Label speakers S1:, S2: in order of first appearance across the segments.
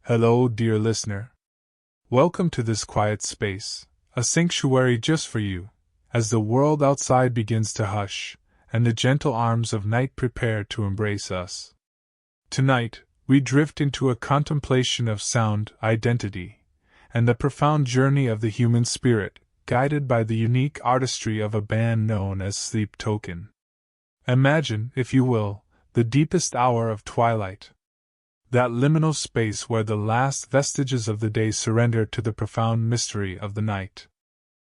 S1: Hello, dear listener. Welcome to this quiet space, a sanctuary just for you, as the world outside begins to hush, and the gentle arms of night prepare to embrace us. Tonight, we drift into a contemplation of sound, identity, and the profound journey of the human spirit, guided by the unique artistry of a band known as Sleep Token. Imagine, if you will, the deepest hour of twilight. That liminal space where the last vestiges of the day surrender to the profound mystery of the night.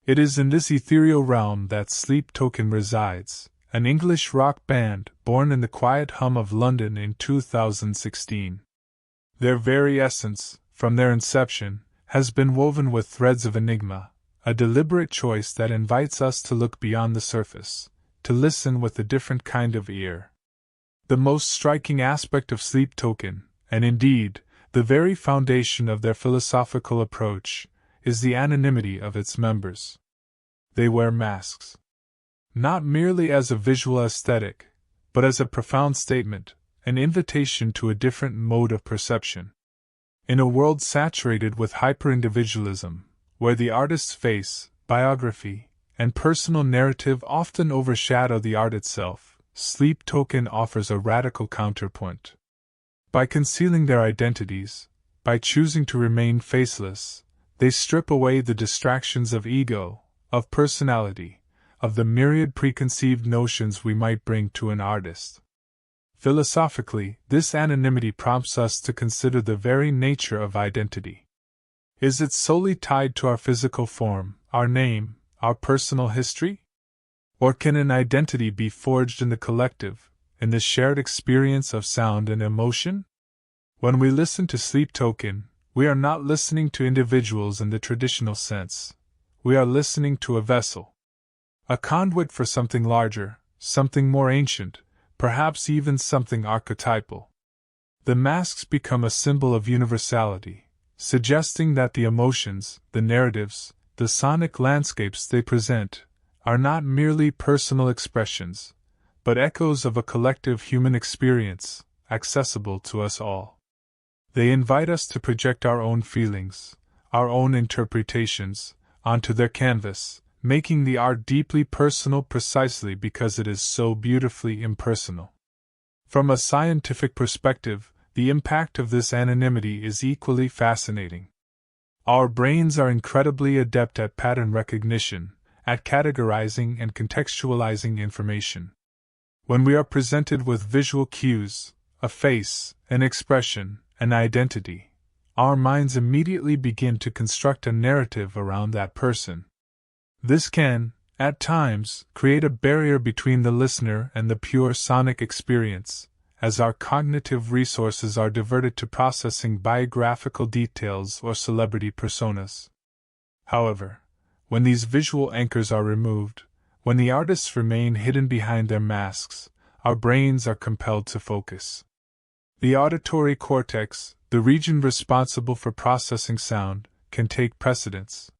S1: It is in this ethereal realm that Sleep Token resides, an English rock band born in the quiet hum of London in 2016. Their very essence, from their inception, has been woven with threads of enigma, a deliberate choice that invites us to look beyond the surface, to listen with a different kind of ear. The most striking aspect of Sleep Token, and indeed, the very foundation of their philosophical approach, is the anonymity of its members. They wear masks. Not merely as a visual aesthetic, but as a profound statement, an invitation to a different mode of perception. In a world saturated with hyper-individualism, where the artist's face, biography, and personal narrative often overshadow the art itself, Sleep Token offers a radical counterpoint. By concealing their identities, by choosing to remain faceless, they strip away the distractions of ego, of personality, of the myriad preconceived notions we might bring to an artist. Philosophically, this anonymity prompts us to consider the very nature of identity. Is it solely tied to our physical form, our name, our personal history? Or can an identity be forged in the collective, in the shared experience of sound and emotion? When we listen to Sleep Token, we are not listening to individuals in the traditional sense. We are listening to a vessel. A conduit for something larger, something more ancient, perhaps even something archetypal. The masks become a symbol of universality, suggesting that the emotions, the narratives, the sonic landscapes they present, are not merely personal expressions, but echoes of a collective human experience, accessible to us all. They invite us to project our own feelings, our own interpretations, onto their canvas, making the art deeply personal precisely because it is so beautifully impersonal. From a scientific perspective, the impact of this anonymity is equally fascinating. Our brains are incredibly adept at pattern recognition, at categorizing and contextualizing information. When we are presented with visual cues, a face, an expression, an identity, our minds immediately begin to construct a narrative around that person. This can, at times, create a barrier between the listener and the pure sonic experience, as our cognitive resources are diverted to processing biographical details or celebrity personas. However, when these visual anchors are removed, when the artists remain hidden behind their masks, our brains are compelled to focus. The auditory cortex, the region responsible for processing sound, can take precedence.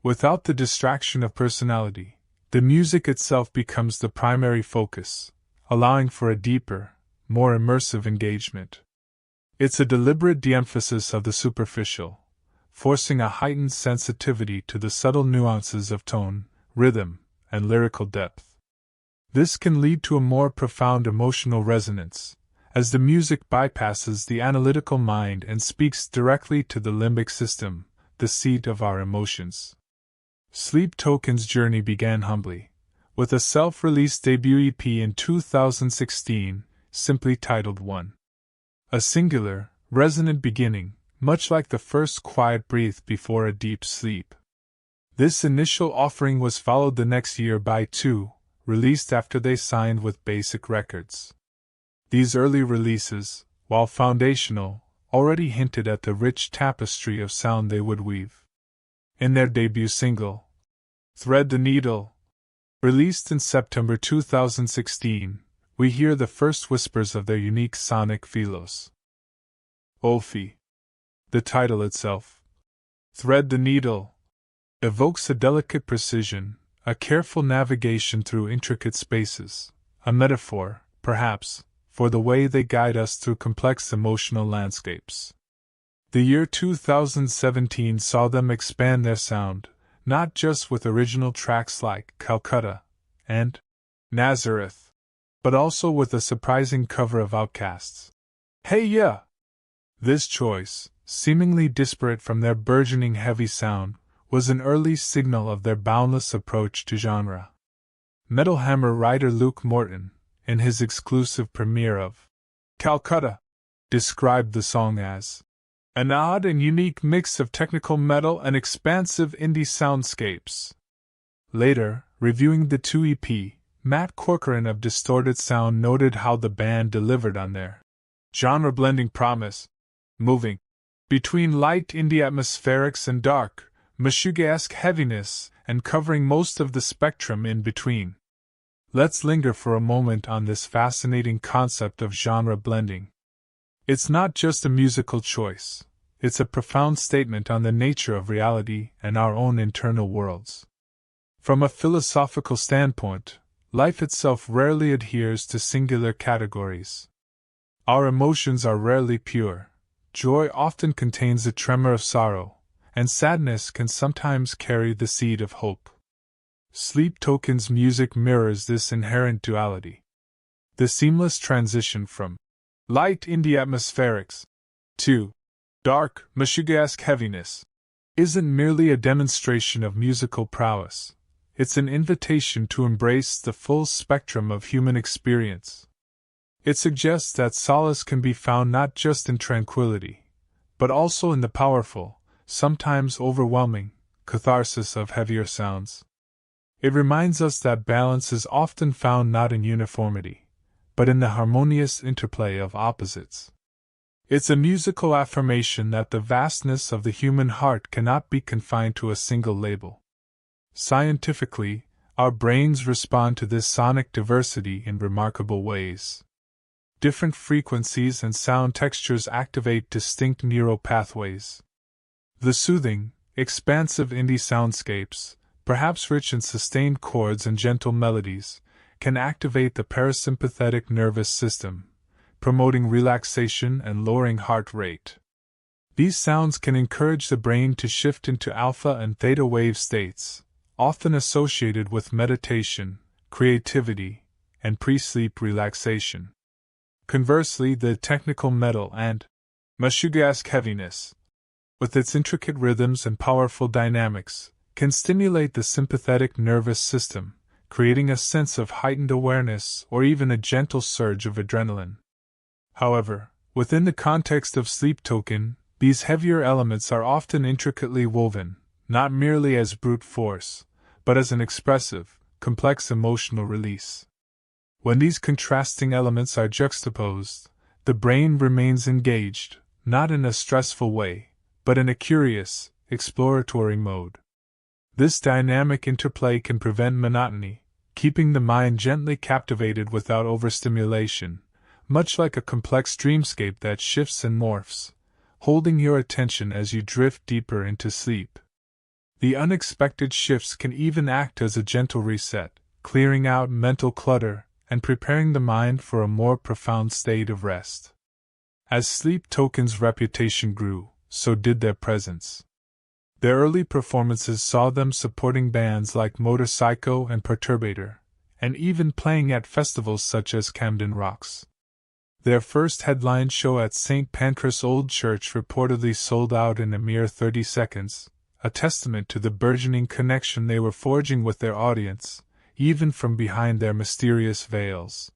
S1: Without the distraction of personality, the music itself becomes the primary focus, allowing for a deeper, more immersive engagement. It's a deliberate de-emphasis of the superficial, forcing a heightened sensitivity to the subtle nuances of tone, rhythm, and lyrical depth. This can lead to a more profound emotional resonance, as the music bypasses the analytical mind and speaks directly to the limbic system, the seat of our emotions. Sleep Token's journey began humbly, with a self-released debut EP in 2016, simply titled One. A singular, resonant beginning, much like the first quiet breath before a deep sleep. This initial offering was followed the next year by two, released after they signed with Basic Records. These early releases, while foundational, already hinted at the rich tapestry of sound they would weave. In their debut single, Thread the Needle, released in September 2016, we hear the first whispers of their unique sonic philos. Olfi. The title itself, Thread the Needle, evokes a delicate precision, a careful navigation through intricate spaces, a metaphor, perhaps, for the way they guide us through complex emotional landscapes. The year 2017 saw them expand their sound, not just with original tracks like Calcutta and Nazareth, but also with a surprising cover of Outkast's Hey Ya! This choice, seemingly disparate from their burgeoning heavy sound, was an early signal of their boundless approach to genre. Metal Hammer writer Luke Morton, in his exclusive premiere of Calcutta, described the song as an odd and unique mix of technical metal and expansive indie soundscapes. Later, reviewing the 2 EP, Matt Corcoran of Distorted Sound noted how the band delivered on their genre-blending promise, moving between light indie atmospherics and dark, Meshuggah-esque heaviness, and covering most of the spectrum in between. Let's linger for a moment on this fascinating concept of genre blending. It's not just a musical choice, it's a profound statement on the nature of reality and our own internal worlds. From a philosophical standpoint, life itself rarely adheres to singular categories. Our emotions are rarely pure. Joy often contains a tremor of sorrow, and sadness can sometimes carry the seed of hope. Sleep Token's music mirrors this inherent duality. The seamless transition from light indie atmospherics to dark, Meshuggah-esque heaviness isn't merely a demonstration of musical prowess, it's an invitation to embrace the full spectrum of human experience. It suggests that solace can be found not just in tranquility, but also in the powerful, sometimes overwhelming, catharsis of heavier sounds. It reminds us that balance is often found not in uniformity, but in the harmonious interplay of opposites. It's a musical affirmation that the vastness of the human heart cannot be confined to a single label. Scientifically, our brains respond to this sonic diversity in remarkable ways. Different frequencies and sound textures activate distinct neural pathways. The soothing, expansive indie soundscapes, perhaps rich in sustained chords and gentle melodies, can activate the parasympathetic nervous system, promoting relaxation and lowering heart rate. These sounds can encourage the brain to shift into alpha and theta wave states, often associated with meditation, creativity, and pre-sleep relaxation. Conversely, the technical metal and Meshuggah-esque heaviness, with its intricate rhythms and powerful dynamics, can stimulate the sympathetic nervous system, creating a sense of heightened awareness or even a gentle surge of adrenaline. However, within the context of Sleep Token, these heavier elements are often intricately woven, not merely as brute force, but as an expressive, complex emotional release. When these contrasting elements are juxtaposed, the brain remains engaged, not in a stressful way, but in a curious, exploratory mode. This dynamic interplay can prevent monotony, keeping the mind gently captivated without overstimulation, much like a complex dreamscape that shifts and morphs, holding your attention as you drift deeper into sleep. The unexpected shifts can even act as a gentle reset, clearing out mental clutter and preparing the mind for a more profound state of rest. As Sleep Token's reputation grew, so did their presence. Their early performances saw them supporting bands like Motorpsycho and Perturbator, and even playing at festivals such as Camden Rocks. Their first headline show at St. Pancras Old Church reportedly sold out in a mere 30 seconds, a testament to the burgeoning connection they were forging with their audience, even from behind their mysterious veils.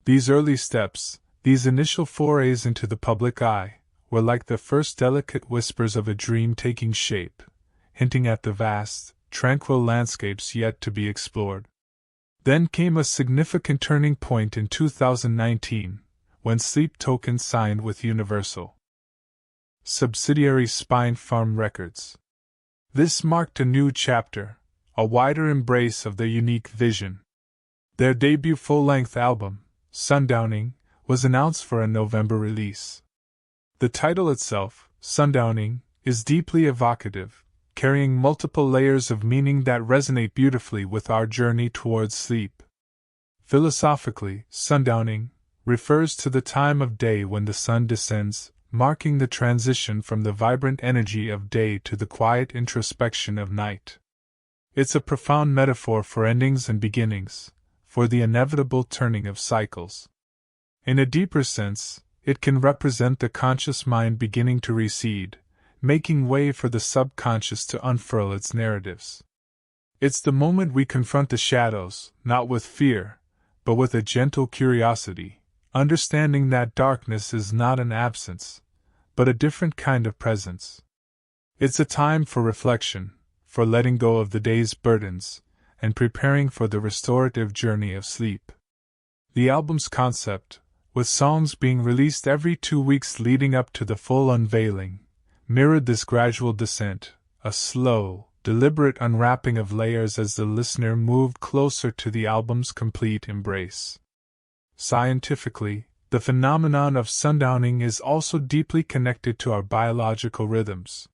S1: These early steps, these initial forays into the public eye, were like the first delicate whispers of a dream taking shape, hinting at the vast, tranquil landscapes yet to be explored. Then came a significant turning point in 2019, when Sleep Token signed with Universal subsidiary Spinefarm Records. This marked a new chapter, a wider embrace of their unique vision. Their debut full-length album, Sundowning, was announced for a November release. The title itself, Sundowning, is deeply evocative, carrying multiple layers of meaning that resonate beautifully with our journey towards sleep. Philosophically, sundowning refers to the time of day when the sun descends, marking the transition from the vibrant energy of day to the quiet introspection of night. It's a profound metaphor for endings and beginnings, for the inevitable turning of cycles. In a deeper sense, it can represent the conscious mind beginning to recede, making way for the subconscious to unfurl its narratives. It's the moment we confront the shadows, not with fear, but with a gentle curiosity, understanding that darkness is not an absence, but a different kind of presence. It's a time for reflection, for letting go of the day's burdens, and preparing for the restorative journey of sleep. The album's concept, with songs being released every 2 weeks leading up to the full unveiling, mirrored this gradual descent, a slow, deliberate unwrapping of layers as the listener moved closer to the album's complete embrace. Scientifically, the phenomenon of sundowning is also deeply connected to our biological rhythms.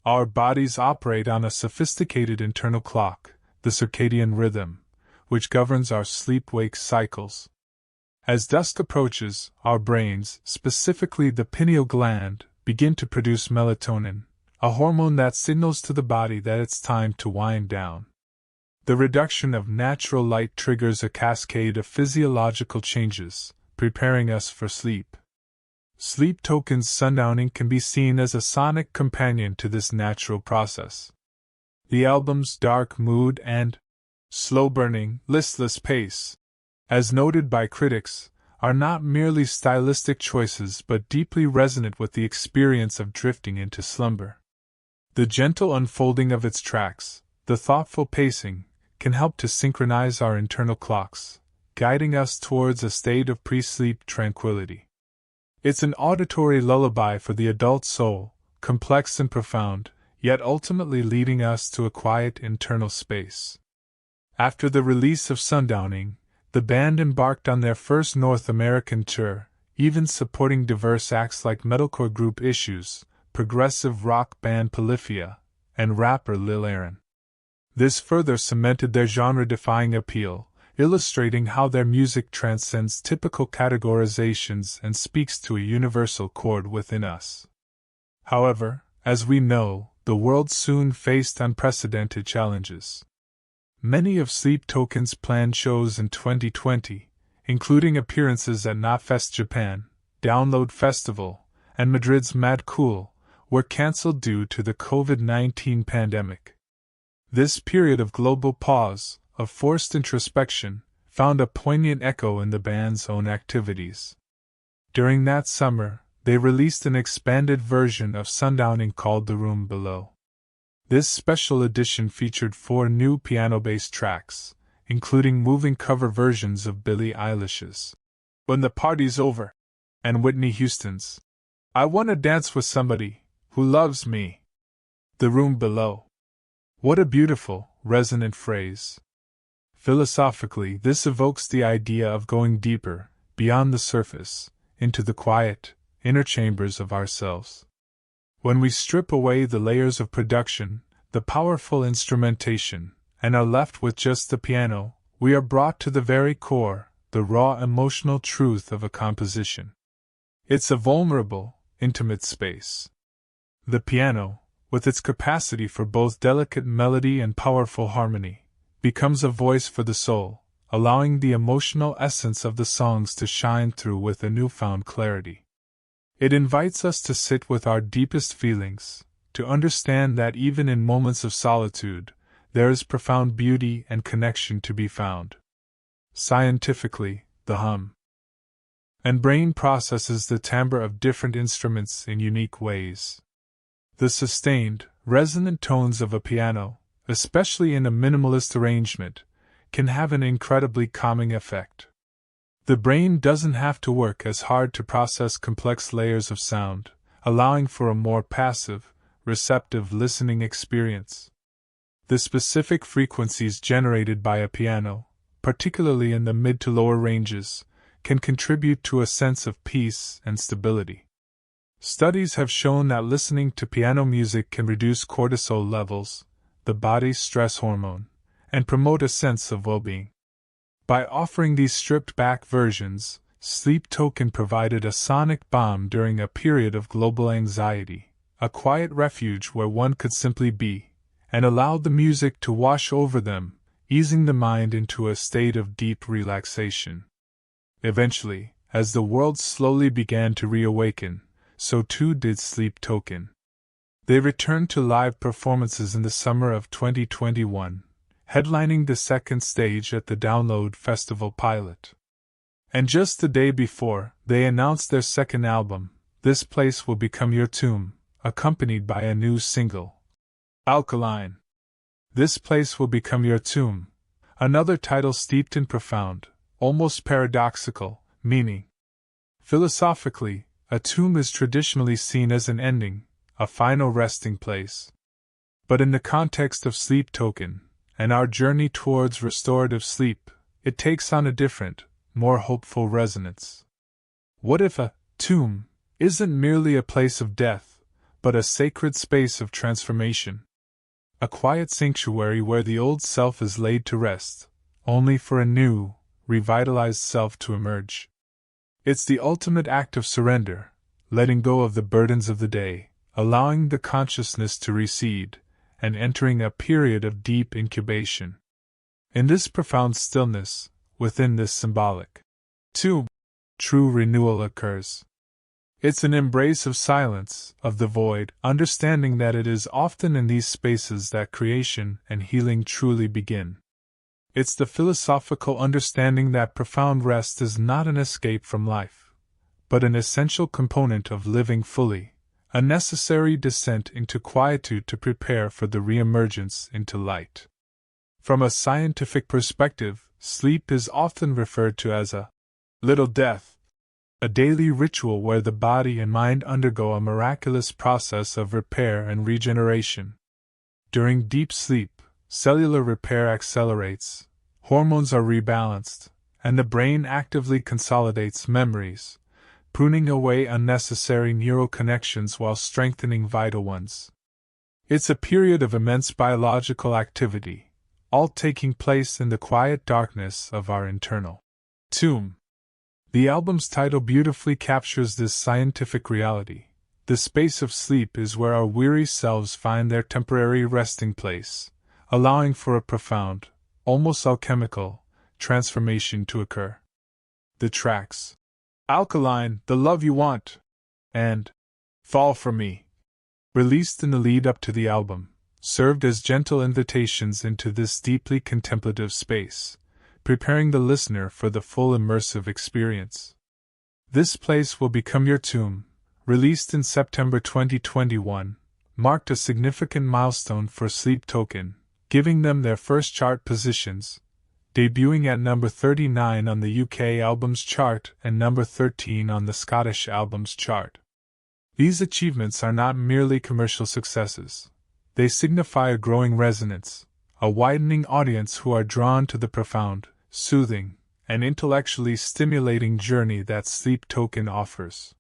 S1: Our bodies operate on a sophisticated internal clock, the circadian rhythm, which governs our sleep-wake cycles. As dusk approaches, our brains, specifically the pineal gland, begin to produce melatonin, a hormone that signals to the body that it's time to wind down. The reduction of natural light triggers a cascade of physiological changes, preparing us for sleep. Sleep Token's sundowning can be seen as a sonic companion to this natural process. The album's dark mood and slow-burning, listless pace, as noted by critics, are not merely stylistic choices but deeply resonant with the experience of drifting into slumber. The gentle unfolding of its tracks, the thoughtful pacing, can help to synchronize our internal clocks, guiding us towards a state of pre-sleep tranquility. It's an auditory lullaby for the adult soul, complex and profound, yet ultimately leading us to a quiet internal space. After the release of Sundowning, the band embarked on their first North American tour, even supporting diverse acts like metalcore group Issues, progressive rock band Polyphia, and rapper Lil Aaron. This further cemented their genre-defying appeal, illustrating how their music transcends typical categorizations and speaks to a universal chord within us. However, as we know, the world soon faced unprecedented challenges. Many of Sleep Token's planned shows in 2020, including appearances at Knotfest Japan, Download Festival, and Madrid's Mad Cool, were cancelled due to the COVID-19 pandemic. This period of global pause, of forced introspection, found a poignant echo in the band's own activities. During that summer, they released an expanded version of Sundowning called The Room Below. This special edition featured 4 new piano-based tracks, including moving cover versions of Billie Eilish's When the Party's Over and Whitney Houston's I Wanna Dance with Somebody Who Loves Me. The Room Below. What a beautiful, resonant phrase. Philosophically, this evokes the idea of going deeper, beyond the surface, into the quiet, inner chambers of ourselves. When we strip away the layers of production, the powerful instrumentation, and are left with just the piano, we are brought to the very core, the raw emotional truth of a composition. It's a vulnerable, intimate space. The piano, with its capacity for both delicate melody and powerful harmony, becomes a voice for the soul, allowing the emotional essence of the songs to shine through with a newfound clarity. It invites us to sit with our deepest feelings, to understand that even in moments of solitude, there is profound beauty and connection to be found. Scientifically, the hum and brain processes the timbre of different instruments in unique ways. The sustained, resonant tones of a piano, especially in a minimalist arrangement, can have an incredibly calming effect. The brain doesn't have to work as hard to process complex layers of sound, allowing for a more passive, receptive listening experience. The specific frequencies generated by a piano, particularly in the mid to lower ranges, can contribute to a sense of peace and stability. Studies have shown that listening to piano music can reduce cortisol levels, the body's stress hormone, and promote a sense of well-being. By offering these stripped-back versions, Sleep Token provided a sonic balm during a period of global anxiety, a quiet refuge where one could simply be, and allowed the music to wash over them, easing the mind into a state of deep relaxation. Eventually, as the world slowly began to reawaken, so too did Sleep Token. They returned to live performances in the summer of 2021, headlining the second stage at the Download Festival Pilot. And just the day before, they announced their second album, This Place Will Become Your Tomb, accompanied by a new single, Alkaline. This Place Will Become Your Tomb, another title steeped in profound, almost paradoxical, meaning. Philosophically, a tomb is traditionally seen as an ending, a final resting place. But in the context of Sleep Token, and our journey towards restorative sleep, it takes on a different, more hopeful resonance. What if a tomb isn't merely a place of death, but a sacred space of transformation? A quiet sanctuary where the old self is laid to rest, only for a new, revitalized self to emerge. It's the ultimate act of surrender, letting go of the burdens of the day, allowing the consciousness to recede, and entering a period of deep incubation. In this profound stillness, within this symbolic tomb, true renewal occurs. It's an embrace of silence, of the void, understanding that it is often in these spaces that creation and healing truly begin. It's the philosophical understanding that profound rest is not an escape from life, but an essential component of living fully, a necessary descent into quietude to prepare for the re-emergence into light. From a scientific perspective, sleep is often referred to as a little death, a daily ritual where the body and mind undergo a miraculous process of repair and regeneration. During deep sleep, cellular repair accelerates, hormones are rebalanced, and the brain actively consolidates memories, pruning away unnecessary neural connections while strengthening vital ones. It's a period of immense biological activity, all taking place in the quiet darkness of our internal tomb. The album's title beautifully captures this scientific reality. The space of sleep is where our weary selves find their temporary resting place, allowing for a profound, almost alchemical, transformation to occur. The tracks Alkaline, The Love You Want, and Fall For Me, released in the lead up to the album, served as gentle invitations into this deeply contemplative space, preparing the listener for the full immersive experience. This Place Will Become Your Tomb, released in September 2021, marked a significant milestone for Sleep Token, giving them their first chart positions, debuting at number 39 on the UK Albums Chart and number 13 on the Scottish Albums Chart. These achievements are not merely commercial successes. They signify a growing resonance, a widening audience who are drawn to the profound, soothing, and intellectually stimulating journey that Sleep Token offers.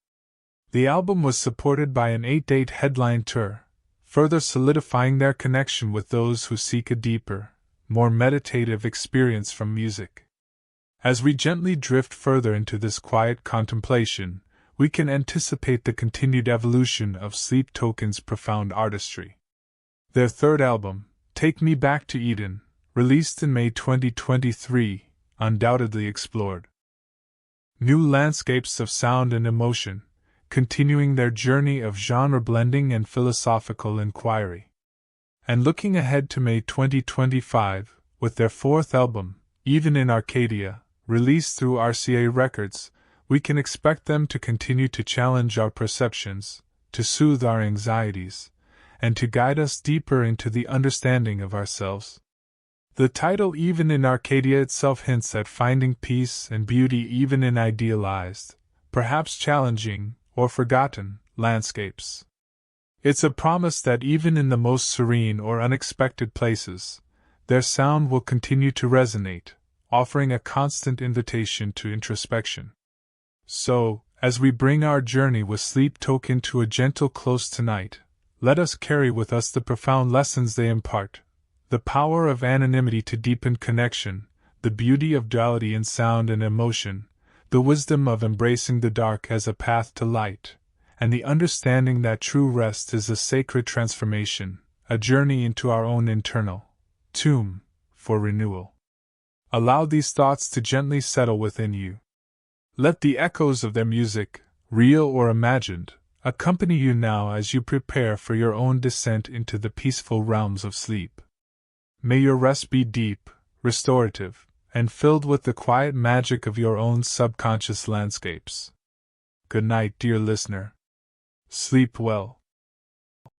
S1: The album was supported by an 8-date headline tour, further solidifying their connection with those who seek a deeper, more meditative experience from music. As we gently drift further into this quiet contemplation, we can anticipate the continued evolution of Sleep Token's profound artistry. Their third album, Take Me Back to Eden, released in May 2023, undoubtedly explored new landscapes of sound and emotion, continuing their journey of genre blending and philosophical inquiry. And looking ahead to May 2025, with their fourth album, Even in Arcadia, released through RCA Records, we can expect them to continue to challenge our perceptions, to soothe our anxieties, and to guide us deeper into the understanding of ourselves. The title Even in Arcadia itself hints at finding peace and beauty even in idealized, perhaps challenging, or forgotten, landscapes. It's a promise that even in the most serene or unexpected places, their sound will continue to resonate, offering a constant invitation to introspection. So, as we bring our journey with Sleep Token to a gentle close tonight, let us carry with us the profound lessons they impart, the power of anonymity to deepen connection, the beauty of duality in sound and emotion, the wisdom of embracing the dark as a path to light, and the understanding that true rest is a sacred transformation, a journey into our own internal tomb for renewal. Allow these thoughts to gently settle within you. Let the echoes of their music, real or imagined, accompany you now as you prepare for your own descent into the peaceful realms of sleep. May your rest be deep, restorative, and filled with the quiet magic of your own subconscious landscapes. Good night, dear listener. Sleep well.